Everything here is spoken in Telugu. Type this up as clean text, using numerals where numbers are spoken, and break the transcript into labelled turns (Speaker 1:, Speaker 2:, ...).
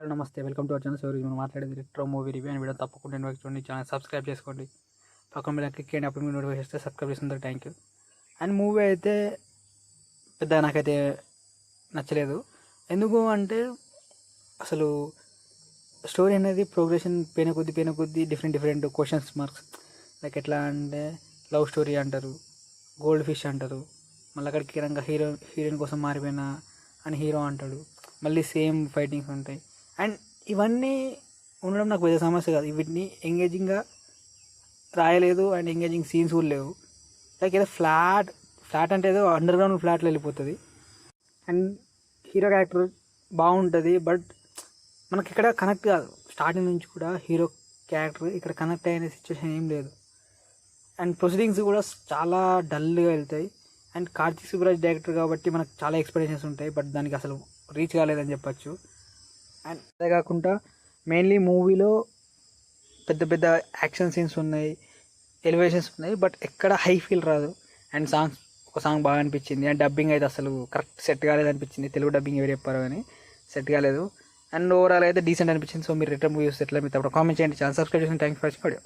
Speaker 1: నమస్తే, వెల్కమ్ టు అవర్ ఛానల్. మనం మాట్లాడేది retro movie review and video తప్పకుండా ఇన్వైట్ చూడండి. ఛానల్ సబ్స్క్రైబ్ చేసుకోండి, పక్కన మీద క్లిక్ చేయండి. అప్పుడు మీరు నోటిఫికేషన్ వస్తే సబ్స్క్రైబ్ చేస్తుంది. Thank you. అండ్ మూవీ అయితే పెద్ద నాకైతే నచ్చలేదు. ఎందుకు అంటే అసలు స్టోరీ అనేది ప్రోగ్రెషన్ పోయిన కొద్దీ డిఫరెంట్ క్వశ్చన్స్ మార్క్స్. లైక్ ఎట్లా అంటే లవ్ స్టోరీ అంటారు, గోల్డ్ ఫిష్ అంటారు, మళ్ళీ అక్కడికి రంగా హీరోయిన్ కోసం మారిపోయిన అని హీరో అంటాడు. మళ్ళీ సేమ్ ఫైటింగ్స్ ఉంటాయి. అండ్ ఇవన్నీ ఉండడం నాకు పెద్ద సమస్య కాదు. వీటిని ఎంగేజింగ్గా రాయలేదు అండ్ ఎంగేజింగ్ సీన్స్ కూడా లేవు. లైక్ ఏదో ఫ్లాట్ అంటే ఏదో అండర్ గ్రౌండ్ ఫ్లాట్లో వెళ్ళిపోతుంది. అండ్ హీరో క్యారెక్టర్ బాగుంటుంది, బట్ మనకి ఇక్కడ కనెక్ట్ కాదు. స్టార్టింగ్ నుంచి కూడా హీరో క్యారెక్టర్ ఇక్కడ కనెక్ట్ అయిన సిచ్యువేషన్ ఏం లేదు. అండ్ ప్రొసీడింగ్స్ కూడా చాలా డల్గా వెళ్తాయి. అండ్ కార్తీక్ సుబ్బరాజ్ డైరెక్టర్ కాబట్టి మనకు చాలా ఎక్స్పెక్టేషన్స్ ఉంటాయి, బట్ దానికి అసలు రీచ్ కాలేదని చెప్పచ్చు. అండ్ అదే కాకుండా మెయిన్లీ మూవీలో పెద్ద యాక్షన్ సీన్స్ ఉన్నాయి, ఎలివేషన్స్ ఉన్నాయి, బట్ ఎక్కడ హై ఫీల్ రాదు. అండ్ ఒక సాంగ్ బాగా అనిపించింది. అండ్ డబ్బింగ్ అయితే అసలు కరెక్ట్ సెట్ కాలేదు అనిపించింది. తెలుగు డబ్బింగ్ ఎవరు చెప్పారో కానీ సెట్ కాలేదు. అండ్ ఓవరాల్ అయితే డీసెంట్ అనిపించింది. సో మీరు రిటర్న్ మూవీ చూస్తే ఎట్లా మీరు తప్పకుండా కామెంట్ చేయండి. ఛానల్ సబ్స్క్రైబ్ చేసి థ్యాంక్స్ ఫర్ వాచింగ్ వీడియో.